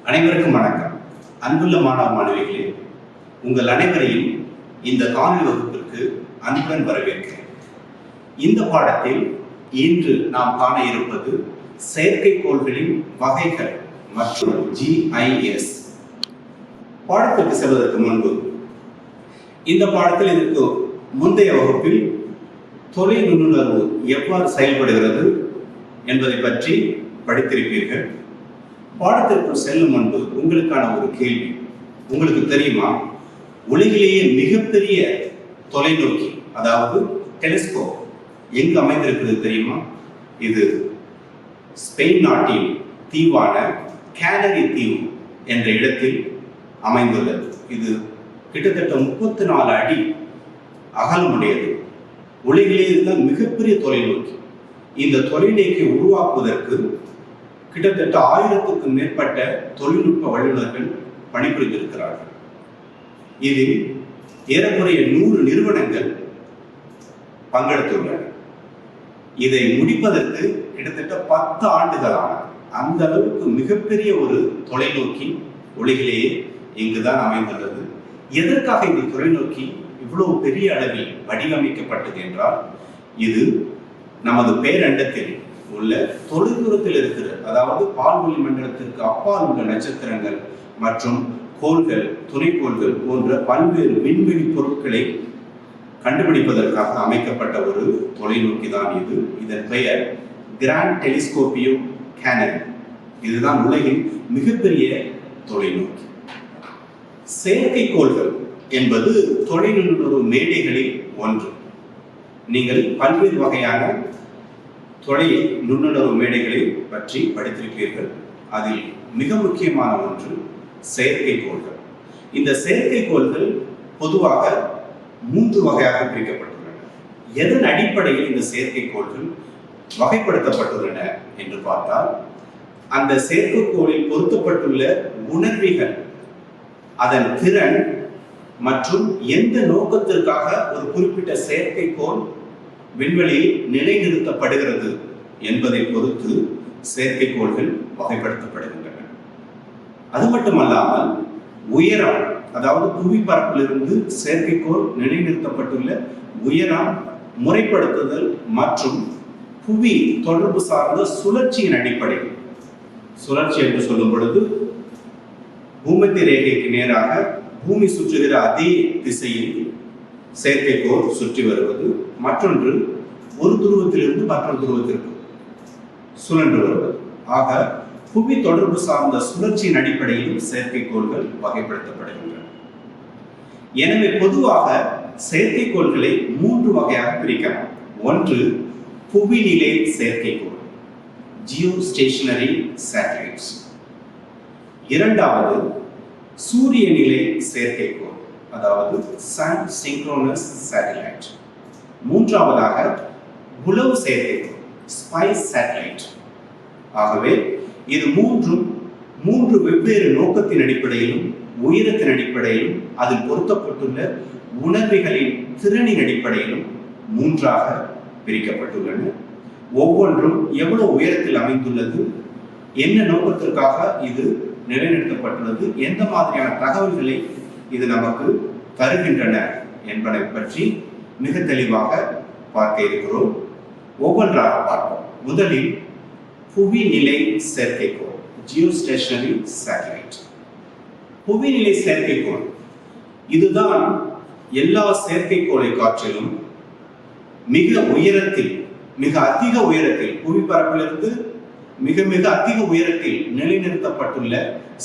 அனைவருக்கும் வணக்கம். அன்புள்ள மாணவ மாணவிகளே, உங்கள் அனைவரையும் இந்த காணொலி வகுப்பிற்கு அன்புடன் வரவேற்கிறேன். இந்த பாடத்தில் இன்று நாம் காண இருப்பது செயற்கைக்கோள்களின் வகைகள் மற்றும் GIS. பாடத்திற்கு செல்வதற்கு முன்பு இந்த பாடத்தில் இதற்கு முந்தைய வகுப்பில் தொலை நுண்ணுணர்வு எவ்வாறு செயல்படுகிறது என்பதை பற்றி படித்திருப்பீர்கள். பாடத்திற்குள் செல்லும் முன்பு உங்களுக்கான ஒரு கேள்வி. உங்களுக்கு தெரியுமா, உலகிலேயே மிகப்பெரிய தொலைநோக்கி அதாவது டெலிஸ்கோப் எங்கு அமைந்திருக்கிறது தெரியுமா? இது ஸ்பெயின் நாட்டின் தீவான கேனரி தீவு என்ற இடத்தில் அமைந்துள்ளது. இது கிட்டத்தட்ட 34 அடி அகலமுடையது. உலகிலேயே இதுதான் மிகப்பெரிய தொலைநோக்கி. இந்த தொலைநோக்கியை உருவாக்குவதற்கு கிட்டத்தட்ட 1000க்கும் மேற்பட்ட தொழில்நுட்ப வல்லுநர்கள் பணிபுரிந்திருக்கிறார்கள். இதில் ஏறக்குறைய 100 நிறுவனங்கள் பங்கெடுத்துள்ளன. இதை முடிப்பதற்கு கிட்டத்தட்ட 10 ஆண்டுகளான அந்த அளவுக்கு மிகப்பெரிய ஒரு தொலைநோக்கி உலகிலேயே இங்குதான் அமைந்துள்ளது. எதற்காக இந்த தொலைநோக்கி இவ்வளவு பெரிய அளவில் வடிவமைக்கப்பட்டது என்றால், இது நமது பேரண்டத்தில் உள்ள தொலைதூரத்தில் இருக்கிற, அதாவது பால்வெளி மண்டலத்திற்கு அப்பால் உள்ள நட்சத்திரங்கள் மற்றும் கோள்கள், துணைக்கோள்கள் போன்ற பல்வேறு விண்வெளி பொருட்களை கண்டுபிடிப்பதற்காக அமைக்கப்பட்ட ஒரு தொலைநோக்கி தான் இது. இதன் பெயர் கிராண்ட் டெலிஸ்கோபியம் கேனரி. இதுதான் உலகின் மிகப்பெரிய தொலைநோக்கி. செயற்கைக்கோள்கள் என்பது தொலைநுண்ணுணர்வு மேடைகளில் ஒன்று. நீங்கள் பல்வேறு வகையான தொலை நுண்ணுணர்வு மேடைகளை பற்றி படித்திருப்பீர்கள். அதில் மிக முக்கியமான ஒன்று செயற்கைக்கோள்கள். இந்த செயற்கைக்கோள்கள் பொதுவாக 3 வகையாக பிரிக்கப்பட்டுள்ளன. எதன் அடிப்படையில் இந்த செயற்கைக்கோள்கள் வகைப்படுத்தப்பட்டுள்ளன என்று பார்த்தால், அந்த செயற்கைக்கோளில் பொருத்தப்பட்டுள்ள உணர்விகள், அதன் திறன் மற்றும் எந்த நோக்கத்திற்காக ஒரு குறிப்பிட்ட செயற்கைக்கோள் விண்வெளியில் நிலைநிறுத்தப்படுகிறது என்பதை பொறுத்து செயற்கைக்கோள்கள் வகைப்படுத்தப்படுகின்றன. அது மட்டுமல்லாமல் உயரம், அதாவது புவிப்பரப்பிலிருந்து செயற்கைக்கோள் நிலைநிறுத்தப்பட்டுள்ள உயரம், முறைப்படுத்துதல் மற்றும் புவி தொடர்பு சார்ந்த சுழற்சியின் அடிப்படையில், சுழற்சி என்று சொல்லும் பொழுது பூமத்திய ரேகைக்கு நேராக பூமி சுற்றுகிற அதே திசையில் செயற்கைக்கோள் சுற்றி வருவது, மற்றொன்று ஒரு துருவத்திலிருந்து மற்றொரு துருவத்திற்கு சுழன்று வருவது. ஆக புவி தொடர்பு சார்ந்த சுழற்சியின் அடிப்படையில் செயற்கைக்கோள்கள் வகைப்படுத்தப்படுகின்றன. எனவே பொதுவாக செயற்கைக்கோள்களை 3 வகையாக பிரிக்கலாம். ஒன்று புவிநிலை செயற்கைக்கோள், ஜியோஸ்டேஷனரி சேட்டலைட்ஸ். இரண்டாவது சூரிய நிலை செயற்கைக்கோள், அதாவது சன் சிங்க்ரோனஸ் சேட்டலைட். மூன்றாவதாக உளவு செயற்கைக்கோள், ஸ்பைஸ் சேட்டலைட். ஆகவே இது மூன்று வெவ்வேறு நோக்கத்தின் அடிப்படையிலும் உயரத்தின் அடிப்படையிலும் அதில் பொருத்தப்பட்டுள்ள உணர்வுகளின் திறனின் அடிப்படையிலும் 3ஆக பிரிக்கப்பட்டுள்ளன. ஒவ்வொன்றும் எவ்வளவு உயரத்தில் அமைந்துள்ளது, என்ன நோக்கத்திற்காக இது நிலைநிறுத்தப்பட்டுள்ளது, எந்த மாதிரியான தகவல்களை இது நமக்கு தருகின்றன என்பதை பற்றி மிக தெளிவாக பார்க்க இருக்கிறோம். ஒவ்வொன்றாக பார்ப்போம். முதலில் புவிநிலை செயற்கைக்கோள், ஜியோஸ்டேஷனரி சேட்டலைட். புவிநிலை செயற்கைக்கோள் இதுதான் எல்லா செயற்கைக்கோளை காற்றிலும் மிக உயரத்தில், மிக அதிக உயரத்தில், புவிப்பரப்பிலிருந்து மிக மிக அதிக உயரத்தில் நிலைநிறுத்தப்பட்டுள்ள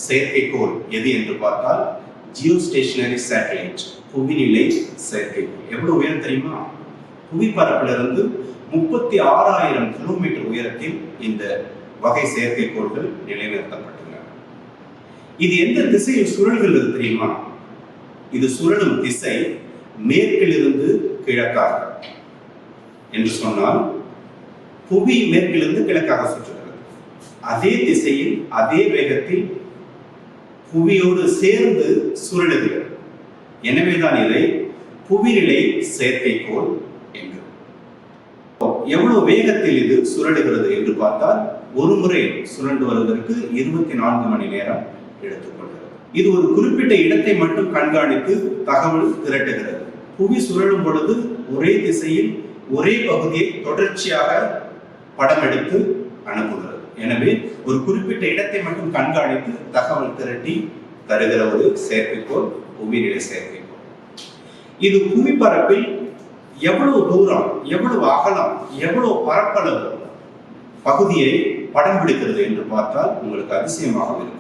செயற்கைக்கோள் எது என்று பார்த்தால் ஜியோஸ்டேஷனரி சேட்டலைட், புவிநிலை செயற்கைக்கோள். எவ்வளவு உயரம் தெரியுமா? புவிப்பரப்பிலிருந்து 36,000 கிலோமீட்டர் உயரத்தில் இந்த வகை செயற்கைக்கோள்கள் நிலைநிறுத்தப்பட்டுள்ளன. இது எந்த திசையில் சுழல்கிறது தெரியுமா? இது சுழலும் திசை மேற்கிலிருந்து கிழக்காக. என்று சொன்னால் புவி மேற்கிலிருந்து கிழக்காக சுற்றுகிறது. அதே திசையில் அதே வேகத்தில் புவியோடு சேர்ந்து சுழலுகிறது. எனவேதான் இதை புவிநிலை செயற்கைக்கோள் என்று. எவ்வளவு வேகத்தில் இது சுழலுகிறது என்று பார்த்தால், ஒரு முறை சுழன்று வருவதற்கு 24 மணி நேரம் எடுத்துக்கொள்கிறது. இது ஒரு குறிப்பிட்ட இடத்தை மட்டும் கண்காணித்து தகவல் திரட்டுகிறது. புவி சுழலும் பொழுது ஒரே திசையில் ஒரே பகுதியை தொடர்ச்சியாக படம் எடுத்து அனுப்புகிறது. எனவே ஒரு குறிப்பிட்ட இடத்தை மட்டும் கண்காணித்து தகவல் திரட்டி தருகிற ஒரு செயற்கைக்கோள் புவிநிலை செயற்கைக்கோள். இது புவிப்பரப்பில் எவ்வளவு தூரம், எவ்வளவு அகலம், எவ்வளவு பரப்பளவு பகுதியை படம் பிடிக்கிறது என்று பார்த்தால் உங்களுக்கு அதிசயமாக இருக்கும்.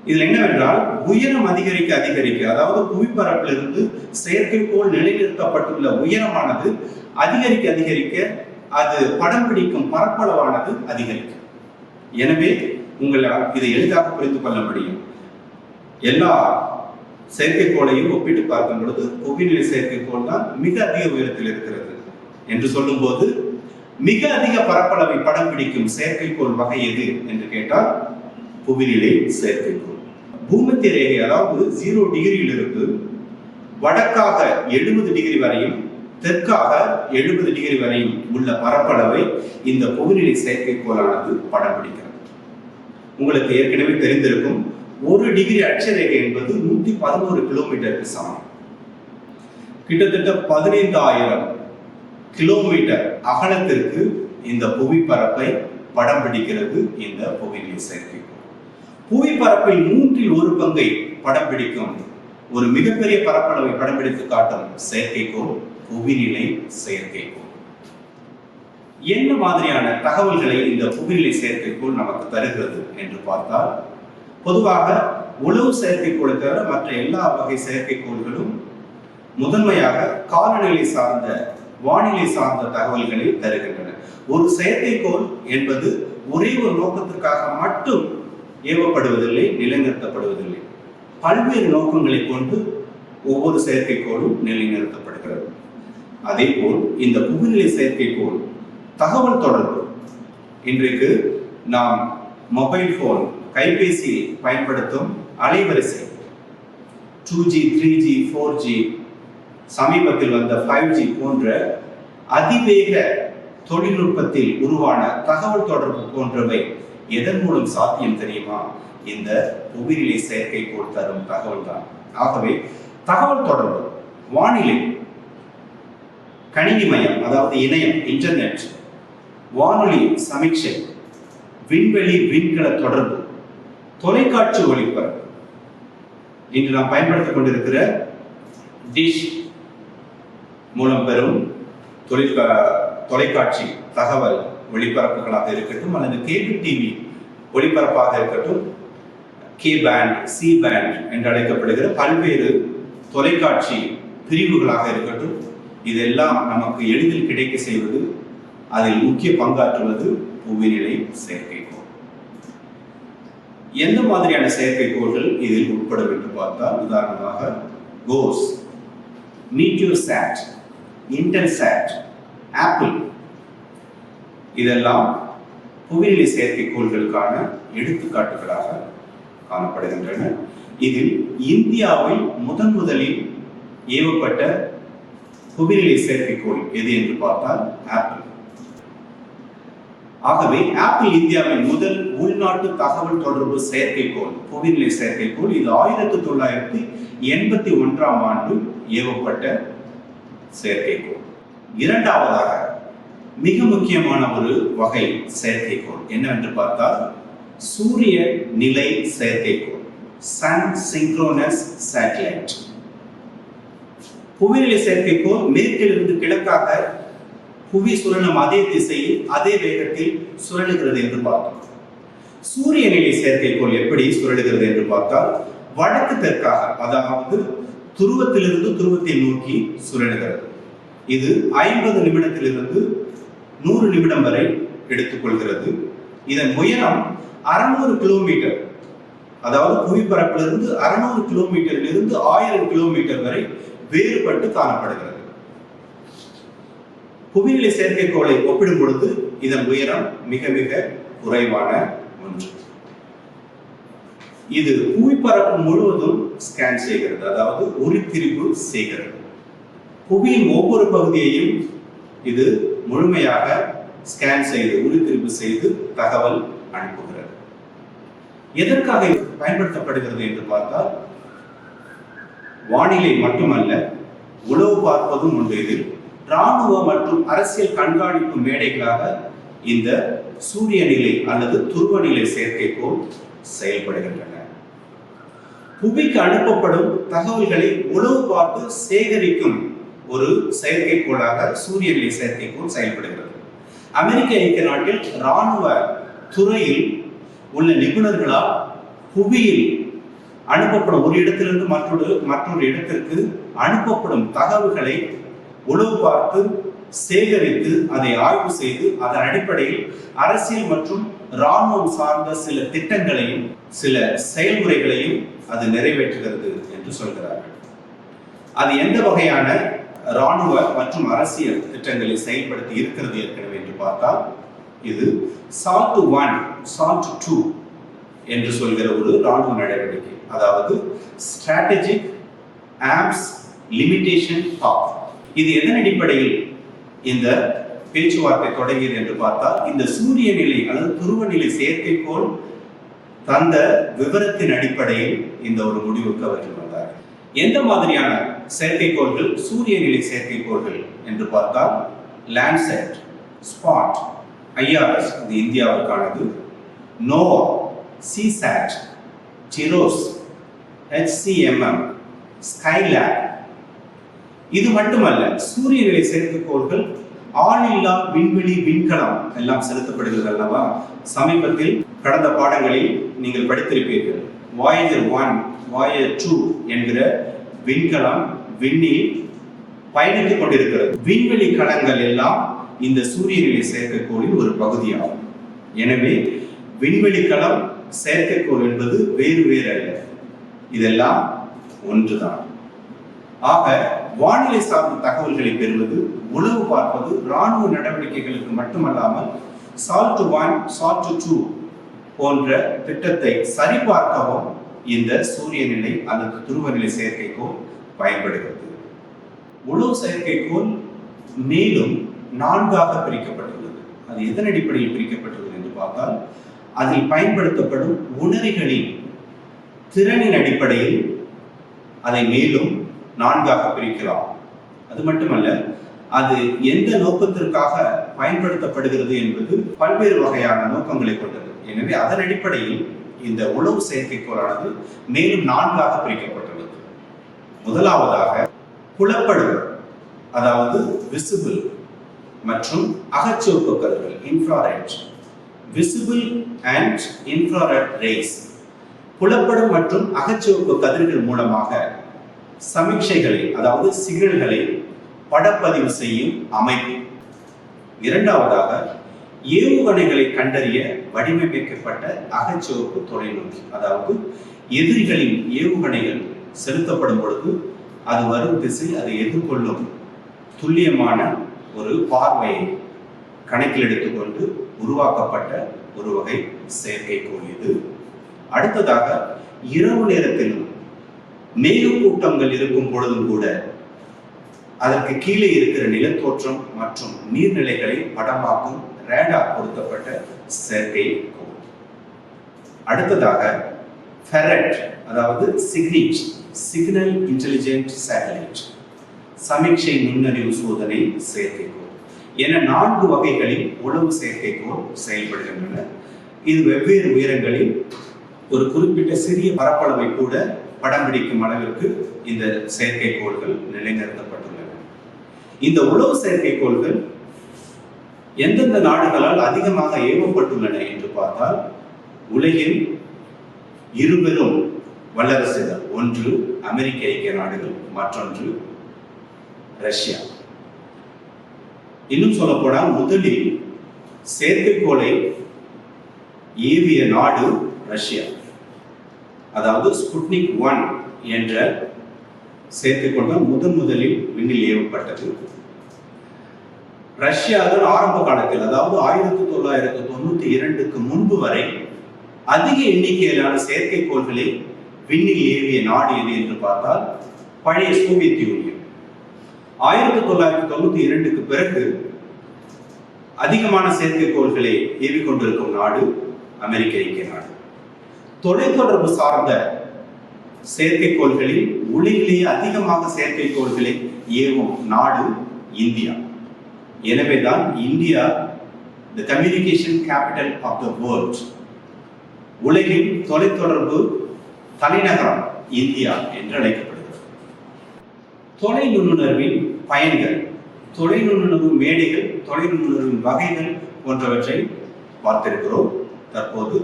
இதில் என்னவென்றால் உயரம் அதிகரிக்க அதிகரிக்க, அதாவது புவிப்பரப்பிலிருந்து செயற்கைக்கோள் நிலைநிறுத்தப்பட்டுள்ள உயரமானது அதிகரிக்க அதிகரிக்க அது படம் பிடிக்கும் பரப்பளவானது அதிகரிக்கும். எனவே உங்களால் இதை எளிதாக புரிந்து கொள்ள முடியும். எல்லா செயற்கைக்கோளையும் ஒப்பிட்டு பார்க்கும் பொழுது புவிநிலை செயற்கைக்கோள் தான் மிக அதிக உயரத்தில் இருக்கிறது என்று சொல்லும் போது, மிக அதிக பரப்பளவை படம் பிடிக்கும் செயற்கைக்கோள் வகை எது என்று கேட்டால் புவிநிலை செயற்கைக்கோள். பூமத்திய ரேகை, அதாவது 0 டிகிரியிலிருந்து வடக்காக 70 டிகிரி வரையும் தெற்காக 70 டிகிரி வரையும் உள்ள பரப்பளவை இந்த புவிநிலை செயற்கைக்கோளானது படம் பிடிக்கிறது. உங்களுக்கு ஏற்கனவே தெரிந்திருக்கும், 1 டிகிரி அட்சரேகை என்பது 111 கிலோமீட்டருக்கு சமம். கிட்டத்தட்ட 15,000 கிலோமீட்டர் அகலத்திற்கு இந்த புவிப்பரப்பை படம் பிடிக்கிறது இந்த புவிநிலை செயற்கைக்கோள். புவிப்பரப்பில் 1/3 பங்கை படம் பிடிக்கும் ஒரு மிகப்பெரிய பரப்பளவை படம் பிடித்து காட்டும் செயற்கைக்கோள் புவிநிலை செயற்கைக்கோள். என்ன மாதிரியான தகவல்களை இந்த புவிநிலை செயற்கைக்கோள் நமக்கு தருகிறது என்று பார்த்தால், பொதுவாக உளவு செயற்கைக்கோளை தவிர மற்ற எல்லா வகை செயற்கைக்கோள்களும் முதன்மையாக காலநிலை சார்ந்த, வானிலை சார்ந்த தகவல்களை தருகின்றன. ஒரு செயற்கைக்கோள் என்பது ஒரே ஒரு நோக்கத்திற்காக மட்டும் ஏவப்படுவதில்லை, நிலைநிறுத்தப்படுவதில்லை. பல்வேறு நோக்கங்களை கொண்டு ஒவ்வொரு செயற்கைக்கோளும் நிலைநிறுத்தப்படுகிறது. அதே போல் இந்த புவிநிலை செயற்கைக்கோள் தகவல் தொடர்பு, இன்றைக்கு நாம் மொபைல் போன், கைபேசி பயன்படுத்தும் அலைவரிசை 2G, 3G, 4G, சமீபத்தில் வந்த 5G போன்ற அதிவேக தொழில்நுட்பத்தில் உருவான தகவல் தொடர்பு போன்றவை எதன் மூலம் சாத்தியம் தெரியுமா? இந்த புவிநிலை செயற்கைக்கோள் தரும் தகவல் தான். ஆகவே தகவல் தொடர்பு, வானிலை, கணினிமயம், அதாவது இணையம், இன்டர்நெட், வானொலி சமீட்சை, விண்வெளி விண்கல தொடர்பு, தொலைக்காட்சி ஒளிபரப்பு, இன்று நாம் பயன்படுத்திக் கொண்டிருக்கிற டிஷ் மூலம் பெறும் தொலைக்காட்சி தகவல் ஒளிபரப்புகளாக இருக்கட்டும், அல்லது கேபிள் டிவி ஒளிபரப்பாக இருக்கட்டும், கே பேண்ட், சி பேண்ட் என்று அழைக்கப்படுகிற பல்வேறு தொலைக்காட்சி பிரிவுகளாக இருக்கட்டும், இதெல்லாம் நமக்கு எளிதில் கிடைக்க செய்வது, அதில் முக்கிய பங்காற்றுவது புவிநிலை செயற்கைக்கோள். எந்த மாதிரியான செயற்கைக்கோள்கள் இதில் உட்படும் என்று பார்த்தால், உதாரணமாக கோஸ், மீட்டியோசாட், இன்டெல்சாட், ஆப்பிள், இதெல்லாம் புவிநிலை செயற்கைக்கோள்களுக்கான எடுத்துக்காட்டுகளாக காணப்படுகின்றன. இதில் இந்தியாவில் முதலில் ஏவப்பட்ட புவிநிலை செயற்கைக்கோள் எது என்று பார்த்தால் ஆப்பிள். ஆகவே ஆப்பிள் இந்தியாவின் முதல் உள்நாட்டு தகவல் தொடர்பு செயற்கைக்கோள், புவிநிலை செயற்கைக்கோள். இது 1981ஆம் ஆண்டு ஏவப்பட்ட செயற்கைக்கோள். இரண்டாவதாக மிக முக்கியமான ஒரு வகை செயற்கைக்கோள் என்னவென்று பார்த்தால் சூரிய நிலை செயற்கைக்கோள், சன் சிங்க்ரோனஸ் சேட்டலைட். புவிநிலை செயற்கைக்கோள் மேற்கிலிருந்து கிழக்காக புவி சுழலும் அதே திசையில் அதே வேகத்தில் சுழலுகிறது என்று பார்த்தோம். சூரிய நிலை செயற்கைக்கோள் எப்படி சுழலுகிறது என்று பார்த்தால் வடக்கு தெற்காக, அதாவது துருவத்திலிருந்து துருவத்தை நோக்கி சுழலுகிறது. இது 50 நிமிடத்திலிருந்து 100 நிமிடம் வரை எடுத்துக்கொள்கிறது. இதன் உயரம் 600 கிலோமீட்டர், அதாவது புவிப்பரப்பிலிருந்து 600 கிலோமீட்டரிலிருந்து 1000 கிலோமீட்டர் வரை வேறுபட்டு காணப்படுகிறது. புவிநிலை செயற்கைக்கோளை ஒப்பிடும் பொழுது இதன் உயரம் மிக மிக குறைவான ஒன்று. இது புவிப்பரப்பு முழுவதும் ஸ்கேன் செய்கிறது, அதாவது உருத்திரிவு செய்கிறது. புவியின் ஒவ்வொரு பகுதியையும் இது முழுமையாக ஸ்கேன் செய்து உருத்திரிவு செய்து தகவல் அனுப்புகிறது. எதற்காக பயன்படுத்தப்படுகிறது என்று பார்த்தால் வானிலை மட்டுமல்ல, உளவு பார்ப்பதும் உண்டு. இதில் இராணுவ மற்றும் அரசியல் கண்காணிப்பு மேடைகளாக இந்த சூரிய நிலை அல்லது துருவநிலை செயற்கைக்கோள் செயல்படுகின்றன. புவிக்கு அனுப்பப்படும் தகவல்களை உளவு பார்த்து சேகரிக்கும் ஒரு செயற்கைக்கோளாக சூரிய நிலை செயற்கைக்கோள் செயல்படுகிறது. அமெரிக்க ஐக்கிய நாட்டில் இராணுவ துறையில் உள்ள நிபுணர்களால் புவியில் அனுப்பப்படும் ஒரு இடத்திலிருந்து மற்றொரு இடத்திற்கு அனுப்பப்படும் தகவல்களை உளவு பார்த்து சேகரித்து அதை ஆய்வு செய்து அதன் அடிப்படையில் அரசியல் மற்றும் இராணுவம் சார்ந்த சில திட்டங்களையும் சில செயல்முறைகளையும் அது நிறைவேற்றுகிறது என்று சொல்கிறார்கள். அது எந்த வகையான இராணுவ மற்றும் அரசியல் திட்டங்களை செயல்படுத்தி இருக்கிறது ஏற்கனவே என்று பார்த்தால், இது SALT 1 SALT 2 என்று சொல்கிற ஒரு இராணுவ நடவடிக்கை, அதாவது ஸ்ட்ராட்டஜிக் ஆர்ம்ஸ் லிமிட்டேஷன் பாத். இது எதன் அடிப்படையில் இந்த பேச்சுவார்த்தை தொடங்கியது என்று பார்த்தால், இந்த சூரிய நிலை அல்லது துருவநிலை செயற்கைக்கோள் தந்த விவரத்தின் அடிப்படையில் இந்த ஒரு முடிவுக்கு அவர்கள் வந்தார்கள். எந்த மாதிரியான செயற்கைக்கோள்கள் சூரிய நிலை செயற்கைக்கோள்கள் என்று பார்த்தால், லேண்ட்செட், ஸ்பாட், IRS இது இந்தியாவுக்கானது, நோவா, சிசாட், டிரோஸ், HCMM, ஸ்கைலேப். இது மட்டுமல்ல, சூரிய நிலை செயற்கைக்கோள்கள் ஆளில்லா விண்வெளி விண்கலம் எல்லாம் செலுத்தப்படுகிறது அல்லவா. சமீபத்தில் கடந்த பாடங்களில் நீங்கள் படித்திருப்பீர்கள், வாயேஜர் 1 வாயேஜர் 2 என்கிற விண்கலம் விண்ணில் பயணித்துக் கொண்டிருக்கிறது. விண்வெளி களங்கள் எல்லாம் இந்த சூரிய நிலை செயற்கைக்கோளின் ஒரு பகுதியாகும். எனவே விண்வெளி களம் செயற்கைக்கோள் என்பது வேறு வேறு அல்ல, இதெல்லாம் ஒன்றுதான். ஆக வானிலை சார்ந்த தகவல்களை பெறுவது, உளவு பார்ப்பது இராணுவ நடவடிக்கைகளுக்கு மட்டுமல்லாமல் SALT 1 SALT 2 போன்ற திட்டத்தை சரிபார்க்கவும் இந்த சூரிய நிலை அல்லது துருவநிலை செயற்கைக்கோள் பயன்படுகிறது. உளவு செயற்கைக்கோள் மேலும் 4ஆக பிரிக்கப்பட்டுள்ளது. அது எதன் அடிப்படையில் பிரிக்கப்பட்டுள்ளது என்று பார்த்தால், அதில் பயன்படுத்தப்படும் உணரிகளின் திறனின் அடிப்படையில் அதை மேலும் 4ஆக பிரிக்கலாம். அது மட்டுமல்ல, அது எந்த நோக்கத்திற்காக பயன்படுத்தப்படுகிறது என்பது பல்வேறு வகையான நோக்கங்களை கொண்டது. எனவே அதன் அடிப்படையில் இந்த உளவு செயற்கைக்கோளானது மேலும் 4ஆக பிரிக்கப்பட்டுள்ளது. முதலாவதாக புலப்படும், அதாவது விசிபிள் மற்றும் அகச்சிவப்பு கதிர்கள், infrared. Visible and infrared race, புலப்படும் மற்றும் அகச்சிவப்பு கதிர்கள் மூலமாக சமிக்ஞைகளை, அதாவது சிக்னல்களை படப்பதிவு செய்யும் அமைப்பு. இரண்டாவதாக ஏவுகணைகளை கண்டறிய வடிவமைக்கப்பட்ட அகச்சிவப்பு தொலைநோக்கி, அதாவது எதிரிகளின் ஏவுகணைகள் செலுத்தப்படும் பொழுது அது வரும் திசை அதை எதிர்கொள்ளும் துல்லியமான ஒரு பார்வையை கணக்கில் எடுத்துக்கொண்டு உருவாக்கப்பட்ட ஒரு வகை செயற்கைக்கோள் இது. அடுத்ததாக இரவு நேரத்திலும் மேகக்கூட்டங்கள் இருக்கும் பொழுதும் கூட அதற்கு கீழே இருக்கிற நிலத்தோற்றம் மற்றும் நீர்நிலைகளை படமாக்கும் ரேடார் பொருத்தப்பட்ட செயற்கைக்கோள். அடுத்ததாக ஃபெரட், அதாவது சிக்னிச், சிக்னல் இன்டெலிஜென்ட் சேட்டலைட், சமிக்ஞை நுண்ணறிவு சோதனை செயற்கைக்கோள் என 4 வகைகளில் உளவு செயற்கைக்கோள் செயல்படுகின்றன. இது வெவ்வேறு உயரங்களில் ஒரு குறிப்பிட்ட சிறிய பரப்பளவை கூட படம் பிடிக்கும் அளவிற்கு இந்த செயற்கைக்கோள்கள் நிலைநிறுத்தப்பட்டுள்ளன. இந்த உளவு செயற்கைக்கோள்கள் எந்தெந்த நாடுகளால் அதிகமாக ஏவப்பட்டுள்ளன என்று பார்த்தால், உலகில் 2 பெரும் வல்லரசுகள், ஒன்று அமெரிக்க ஐக்கிய நாடுகள், மற்றொன்று ரஷ்யா. இன்னும் சொல்லப்போனால் முதலில் செயற்கைக்கோளை ஏவிய நாடு ரஷ்யா. அதாவது ஸ்புட்னிக் 1 என்ற செயற்கைக்கோள் முதலில் விண்ணில் ஏவப்பட்டது. ரஷ்யாவில் ஆரம்ப காலத்தில், அதாவது 1992க்கு முன்பு வரை அதிக எண்ணிக்கையிலான செயற்கைக்கோள்களை விண்ணில் ஏவிய நாடு எது என்று பார்த்தால் பழைய சோவியத் யூனியன். 1992க்கு பிறகு அதிகமான செயற்கைக்கோள்களை ஏவிக்கொண்டிருக்கும் நாடு அமெரிக்க ஐக்கிய நாடு. தொலைத்தொடர்பு சார்ந்த செயற்கைக்கோள்களில் உலகிலேயே அதிகமாக செயற்கைக்கோள்களை ஏவும் நாடு இந்தியா. எனவேதான் India the communication capital of the world. உலகின் தொலைத்தொடர்பு தலைநகரம் இந்தியா என்று அழைக்கப்படுகிறது. தொலை நுண்ணுணர்வின் பயன்கள், தொலை நுண்ணுணர்வு மேடைகள், தொலை நுண்ணுணர்வின் வகைகள் போன்றவற்றை பார்த்திருக்கிறோம். தற்போது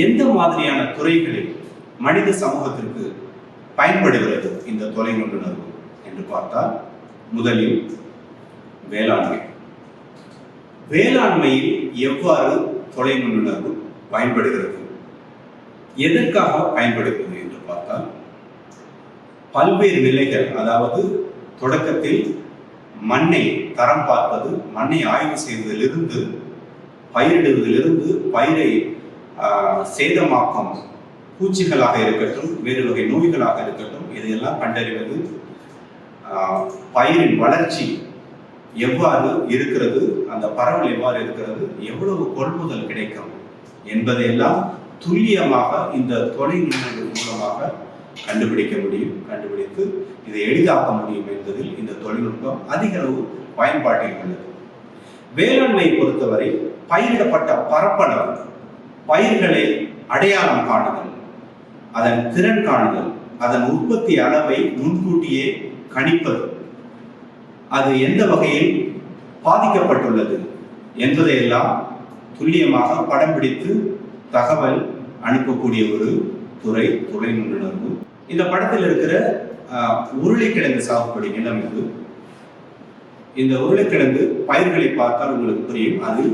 எந்த மாதிரியான துறைகளில் மனித சமூகத்திற்கு பயன்படுகிறது இந்த தொலை நுண்ணுணர்வு என்று பார்த்தால், முதலில் வேளாண்மை. வேளாண்மையில் எவ்வாறு தொலை நுண்ணுணர்வு பயன்படுகிறது, எதற்காக பயன்படுகிறது என்று பார்த்தால், பல்வேறு நிலைகள், அதாவது தொடக்கத்தில் மண்ணை தரம் பார்ப்பது, மண்ணை ஆய்வு செய்வதிலிருந்து, பயிரிடுவதிலிருந்து, பயிரை சேதமாக்கும் பூச்சிகளாக இருக்கட்டும், வேறு வகை நோய்களாக இருக்கட்டும், இதையெல்லாம் கண்டறிவது, பயிரின் வளர்ச்சி எவ்வாறு இருக்கிறது, அந்த பரவல் எவ்வாறு இருக்கிறது, எவ்வளவு கொள்முதல் கிடைக்கும் என்பதையெல்லாம் துல்லியமாக இந்த தொலை நுண்ணறிவு மூலமாக கண்டுபிடிக்க முடியும். கண்டுபிடித்து இதை எளிதாக்க முடியும் என்பதில் இந்த தொழில்நுட்பம் அதிக அளவு பயன்பாட்டில் உள்ளது. வேளாண்மையை பொறுத்தவரை பயிரிடப்பட்ட பரப்பளவு, பயிர்களை அடையாளம் காணுதல், அதன் திறன் காணுதல், அதன் உற்பத்தி அளவை முன்கூட்டியே கணிப்பது, அது எந்த வகையில் பாதிக்கப்பட்டுள்ளது என்பதையெல்லாம் துல்லியமாக படம் பிடித்து தகவல் அனுப்பக்கூடிய ஒரு துறை தொலை நுண்ணுணர்வு. இந்த படத்தில் இருக்கிற உருளைக்கிழங்கு சாகுபடி நிலம் இது. இந்த உருளைக்கிழங்கு பயிர்களை பார்த்தால் உங்களுக்கு புரியும் அது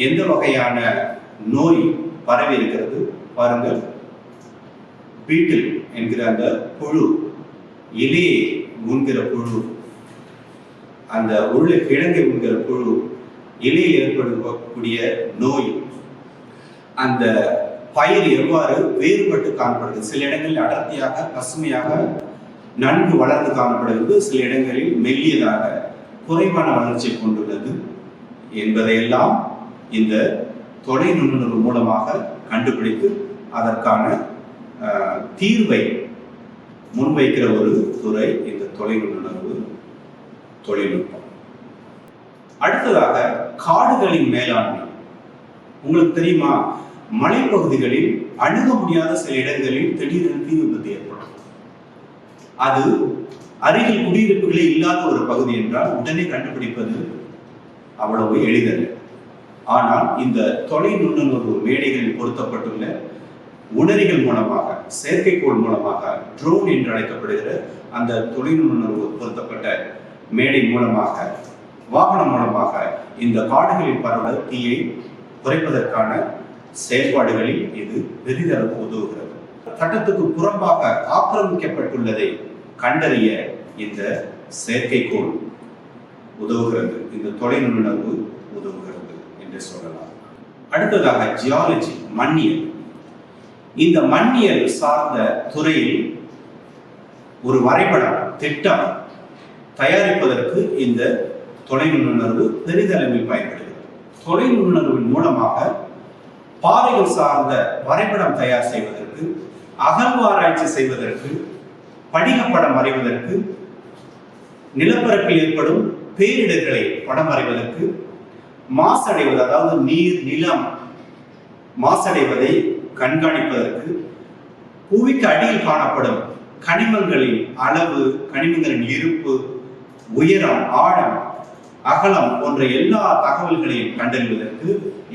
எந்த வகையான நோய் பரவி இருக்கிறது. பாருங்கள், பீட்டில் என்கிற அந்த புழு, இலையை உண்கிற புழு, அந்த உருளைக்கிழங்கை உண்கிற புழு, இலையில் ஏற்படக்கூடிய நோய், அந்த பயிர் எவ்வாறு வேறுபட்டு காணப்படுகிறது. சில இடங்களில் அடர்த்தியாக பசுமையாக நன்கு வளர்ந்து காணப்படுகிறது, சில இடங்களில் மெல்லியதாக குறைவான வளர்ச்சி கொண்டுள்ளது என்பதையெல்லாம் இந்த தொலை நுண்ணுணர்வு மூலமாக கண்டுபிடித்து அதற்கான தீர்வை முன்வைக்கிற ஒரு துறை இந்த தொலை நுண்ணுணர்வு தொழில்நுட்பம். அடுத்ததாக காடுகளின் மேலாண்மை. உங்களுக்கு தெரியுமா, மலைப்பகுதிகளில் அணுக முடியாத சில இடங்களில் திடீரென தீ விபத்து ஏற்படும். அது அருகில் குடியிருப்புகளே இல்லாத ஒரு பகுதி என்றால் உடனே கண்டுபிடிப்பது அவ்வளவு எளிதல்ல. ஆனால் இந்த தொலை நுண்ணுணர்வு மேடைகளில் பொருத்தப்பட்டுள்ள உணரிகள் மூலமாக, செயற்கைக்கோள் மூலமாக, ட்ரோன் என்று அழைக்கப்படுகிற அந்த தொலை நுண்ணுணர்வு பொருத்தப்பட்ட மேடை மூலமாக, வாகனம் மூலமாக இந்த காடுகளில் பரவ தீயை குறைப்பதற்கான செயல்பாடுகளில் இது பெரிதளவு உதவுகிறது. சட்டத்துக்கு புறம்பாக ஆக்கிரமிக்கப்பட்டுள்ளதை கண்டறிய இந்த செயற்கைக்கோள் உதவுகிறது, இந்த தொலை நுண்ணுணர்வு உதவுகிறது என்று சொல்லலாம். அடுத்ததாக ஜியாலஜி, மண்ணியல். இந்த மண்ணியல் சார்ந்த துறையில் ஒரு வரைபடம், திட்டம் தயாரிப்பதற்கு இந்த தொலை நுண்ணுணர்வு பெரிதளவில் பயன்படுகிறது. தொலை நுண்ணுணர்வின் மூலமாக பாறைகள் சார்ந்த வரைபடம் தயார் செய்வதற்கு, அகழ்வாராய்ச்சி செய்வதற்கு, படிகப்படம் வரைவதற்கு, நிலப்பரப்பில் ஏற்படும் பேரிடர்களை படம் வரைவதற்கு, மாசடைவது, அதாவது நீர் நிலம் மாசடைவதை கண்காணிப்பதற்கு, புவிக்கு அடியில் காணப்படும் கனிமங்களின் அளவு, கனிமங்களின் இருப்பு, உயரம், ஆழம், அகலம் போன்ற எல்லா தகவல்களையும் கண்டறிவதற்கு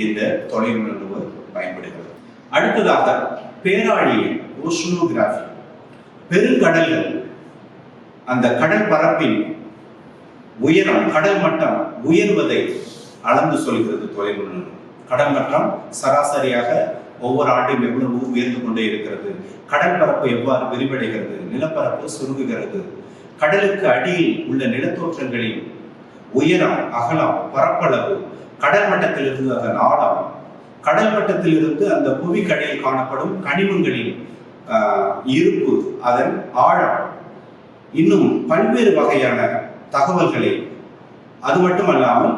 இந்த தொலை நுண்ணுணர்வு பயன்படுகிறது. அடுத்ததாக பேராழியல், ஓஷனோகிராஃபி. பெருங்கடல்கள், அந்த கடல் பரப்பின் உயரம், கடல் மட்டம் உயர்வதை அளந்து சொல்கிறது தொலை நுண்ணுணர்வு. கடல் மட்டம் சராசரியாக ஒவ்வொரு ஆண்டும் எவ்வளவு உயர்ந்து கொண்டே இருக்கிறது, கடல் பரப்பு எவ்வாறு விரிவடைகிறது, நிலப்பரப்பு சுருங்குகிறது, கடலுக்கு அடியில் உள்ள நிலத்தோற்றங்களின் உயரம், அகலம், பரப்பளவு, கடல் மட்டத்திலிருந்து அதன் ஆழம், கடல் மட்டத்திலிருந்து அந்த புவிக்கடியில் காணப்படும் கனிமங்களின் இருப்பு, அதன் ஆழம், இன்னும் பல்வேறு வகையான தகவல்களை, அது மட்டுமல்லாமல்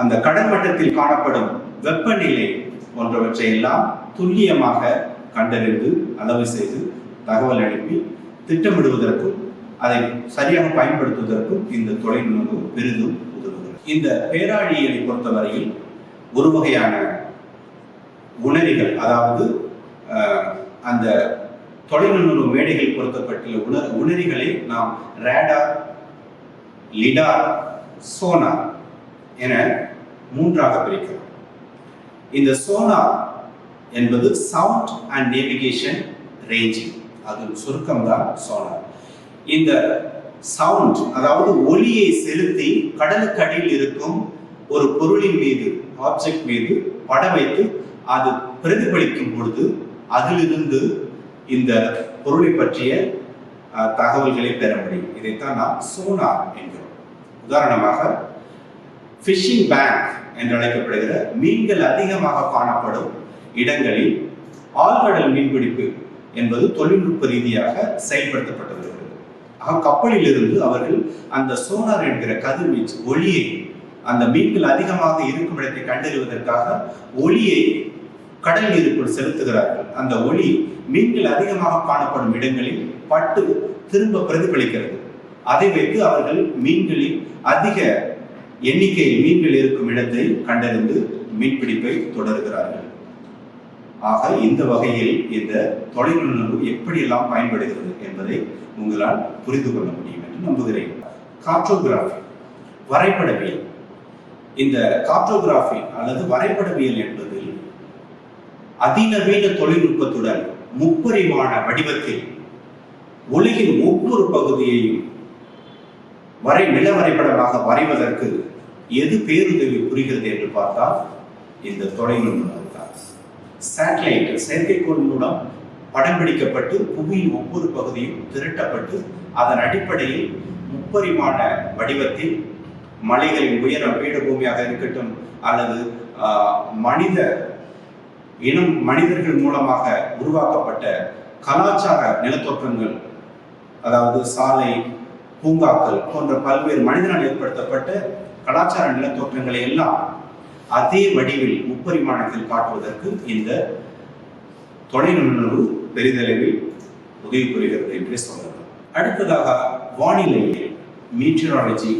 அந்த கடல் மட்டத்தில் காணப்படும் வெப்பநிலை போன்றவற்றை எல்லாம் துல்லியமாக கண்டறிந்து அளவு செய்து தகவல் அனுப்பி திட்டமிடுவதற்கும் அதை சரியாக பயன்படுத்துவதற்கும் இந்த தொலைநுட்பு பெரிதும் உதவுகிறது. இந்த பேராழியலை பொறுத்தவரையில் ஒரு வகையான உணரிகள், அதாவது அந்த தொலைநுட்பு மேடைகள் பொருத்தப்பட்டுள்ள உணரிகளை நாம் ரேடார், லிடார், சோனார் என மூன்றாக பிரிக்கிறோம். இந்த சோனார் என்பது சவுண்ட் அண்ட் நேவிகேஷன் ரேஞ்சிங், அது சுருக்கம்தான் சோனார். இந்த சவுண்ட், அதாவது ஒலியை செலுத்தி கடலுக்கு அடியில் இருக்கும் ஒரு பொருளின் மீது, ஆப்ஜெக்ட் மீது பட வைத்து அது பிரதிபலிக்கும் பொழுது அதிலிருந்து இந்த பொருளை பற்றிய தகவல்களை பெற முடியும். இதைத்தான் நாம் சோனார் என்கிறோம். உதாரணமாக ஃபிஷிங் பேங்க் என்று அழைக்கப்படுகிற மீன்கள் அதிகமாக காணப்படும் இடங்களில் ஆழ்கடல் மீன்பிடிப்பு என்பது தொழில்நுட்ப ரீதியாக செயல்படுத்தப்பட்டு வருகிறது. கப்பலில் இருந்து அவர்கள் அந்த சோனார் என்கிற கதிர்வீச்சு ஒளியை, அந்த மீன்கள் அதிகமாக இருக்கும் இடத்தை கண்டறிவதற்காக ஒளியை கடல் நீருக்குள் செலுத்துகிறார்கள். அந்த ஒளி மீன்கள் அதிகமாக காணப்படும் இடங்களில் பட்டு திரும்ப பிரதிபலிக்கிறது. அதை வைத்து அவர்கள் மீன்களில் அதிக எண்ணிக்கையில் மீன்கள் இருக்கும் இடத்தை கண்டறிந்து மீன்பிடிப்பை தொடர்கிறார்கள். ஆக இந்த வகையில் இந்த தொலைநுட்பு எப்படியெல்லாம் பயன்படுகிறது என்பதை உங்களால் புரிந்து கொள்ள முடியும் என்று நம்புகிறேன். கார்ட்டோகிராஃபி, வரைபடவியல். இந்த கார்ட்டோகிராஃபி அல்லது வரைபடவியல் என்பதில் அதிநவீன தொழில்நுட்பத்துடன் முப்பரிமாண வடிவத்தில் உலகின் ஒவ்வொரு பகுதியையும் நில வரைபடமாக வரைவதற்கு எது பேருதவி புரிகிறது என்று பார்த்தால் இந்த தொலைநுட்பம் தான். சேட்டலைட், செயற்கைக்கோள் மூலம் படம் பிடிக்கப்பட்டு புவியின் ஒவ்வொரு பகுதியும் திரட்டப்பட்டு அதன் அடிப்படையில் முப்பரிமாண வடிவத்தில் மலைகளின் உயரம், பீடபூமியாக இருக்கட்டும் அல்லது மனிதர்கள் மூலமாக உருவாக்கப்பட்ட கலாச்சார நிலத்தோற்றங்கள், அதாவது சாலை, பூங்காக்கள் போன்ற பல்வேறு மனிதனால் ஏற்படுத்தப்பட்ட கலாச்சார நிலத்தோற்றங்களை எல்லாம் அதே வடிவில் முப்பரிமாணத்தில் காட்டுவதற்கு இந்த தொலைநுட்பு பெரிதளவில் உதவி புரிகிறது என்று சொல்லலாம். அடுத்ததாக வானிலையியல், மீட்டியராலஜி.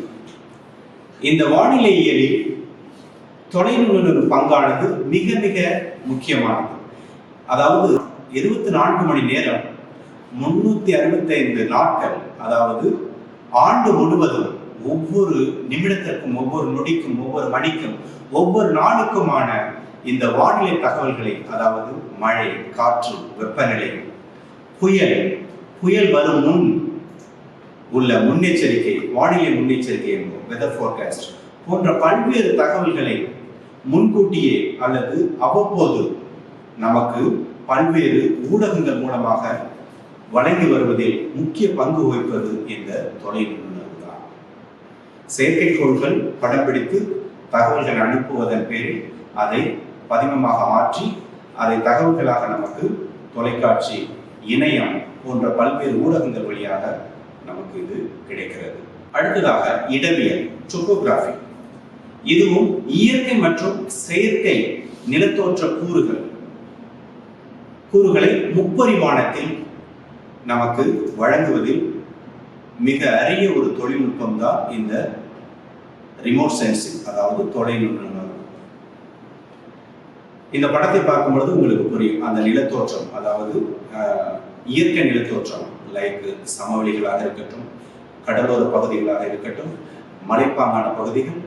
இந்த வானிலையியலில் தொலைநுட்பு பங்கானது மிக மிக முக்கியமானது. அதாவது 24 மணி நேரம் 365 நாட்கள், அதாவது ஆண்டு முழுவதும் ஒவ்வொரு நிமிடத்திற்கும், ஒவ்வொரு நொடிக்கும், ஒவ்வொரு மணிக்கும், ஒவ்வொரு நாளுக்குமான இந்த வானிலை தகவல்களை, அதாவது மழை, காற்று, வெப்பநிலை, புயல் வரும் முன் உள்ள முன்னெச்சரிக்கை, வானிலை முன்னெச்சரிக்கை என்போம், வெதர் ஃபோர்காஸ்ட் போன்ற பல்வேறு தகவல்களை முன்கூட்டியே அல்லது அவ்வப்போது நமக்கு பல்வேறு ஊடகங்கள் மூலமாக வழங்கி வருவதில் முக்கிய பங்கு வகிப்பது இந்த தொலைநுட்பம் தான். செயற்கைக்கோள்கள் படம் பிடித்து தகவல்கள் அனுப்புவதன் பேரில் அதை பதிமமாக மாற்றி அதை தகவல்களாக நமக்கு தொலைக்காட்சி, இணையம் போன்ற பல்வேறு ஊடகங்கள் வழியாக நமக்கு இது கிடைக்கிறது. அடுத்ததாக இடவியல், டோபோகிராஃபி. இதுவும் இயற்கை மற்றும் செயற்கை நிலத்தோற்ற கூறுகளை முப்பரிமாணத்தில் நமக்கு வழங்குவதில் மிக அரிய ஒரு தொழில்நுட்பம் தான் இந்த ரிமோட் சென்சிங், அதாவது தொலைநுட்பம். இந்த படத்தை பார்க்கும்பொழுது உங்களுக்கு புரியும் அந்த நிலத்தோற்றம், அதாவது இயற்கை நிலத்தோற்றம், லைக் சமவெளிகளாக இருக்கட்டும், கடலோர பகுதிகளாக இருக்கட்டும், மலைப்பாங்கான பகுதிகள்,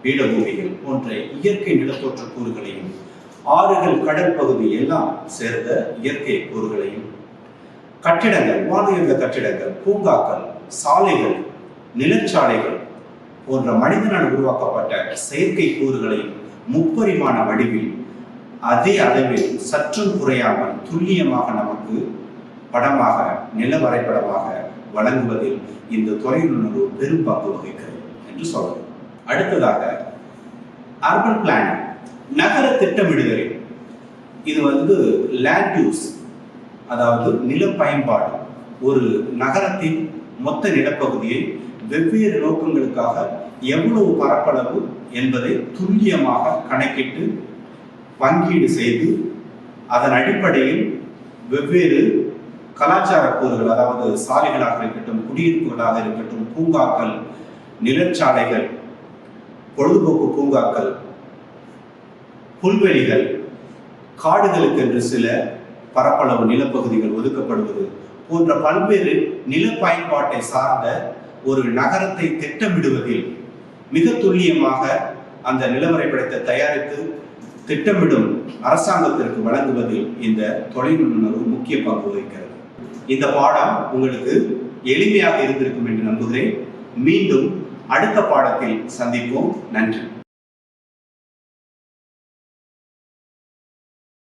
பீடபூமிகள் போன்ற இயற்கை நிலத்தோற்ற கூறுகளையும், ஆறுகள், கடல் பகுதி எல்லாம் சேர்ந்த இயற்கை கூறுகளையும், கட்டிடங்கள், வானுயர்ந்த கட்டிடங்கள், பூங்காக்கள், சாலைகள், நிலச்சாலைகள் போன்ற மனிதனால் உருவாக்கப்பட்ட செயற்கை கூறுகளையும் முப்பரிமாண வடிவில் அதே அளவில் சற்றும் குறையாமல் துல்லியமாக நமக்கு படமாக, நில வரைபடமாக வழங்குவதில் இந்த தொலைநுட்பு பெரும் பங்கு வகிக்கிறது என்று சொல்லலாம். அடுத்ததாக அர்பன் பிளானிங், நகர திட்டமிடுதல். இது லேண்ட் யூஸ், அதாவது நில பயன்பாடு. ஒரு நகரத்தின் மொத்த நிலப்பகுதியை வெவ்வேறு நோக்கங்களுக்காக எவ்வளவு பரப்பளவு என்பதை துல்லியமாக கணக்கிட்டு பங்கீடு செய்து அதன் அடிப்படையில் வெவ்வேறு கலாச்சார கூறுகள், அதாவது சாலைகளாக இருக்கட்டும், குடியிருப்புகளாக இருக்கட்டும், பூங்காக்கள், நிலச்சாலைகள், பொழுதுபோக்கு பூங்காக்கள், புல்வெளிகள், காடுகளுக்கு என்று சில பரப்பளவு நிலப்பகுதிகள் ஒதுக்கப்படுவது போன்ற பல்வேறு நில பயன்பாட்டை சார்ந்த ஒரு நகரத்தை திட்டமிடுவதில் மிக துல்லியமாக அந்த நிலவரைபடத்தை தயாரித்து திட்டமிடும் அரசாங்கத்திற்கு வழங்குவதில் இந்த தொலைநுண்ணுணர்வு முக்கிய பங்கு வகிக்கிறது. இந்த பாடம் உங்களுக்கு எளிமையாக இருந்திருக்கும் என்று நம்புகிறேன். மீண்டும் அடுத்த பாடத்தில் சந்திப்போம். நன்றி.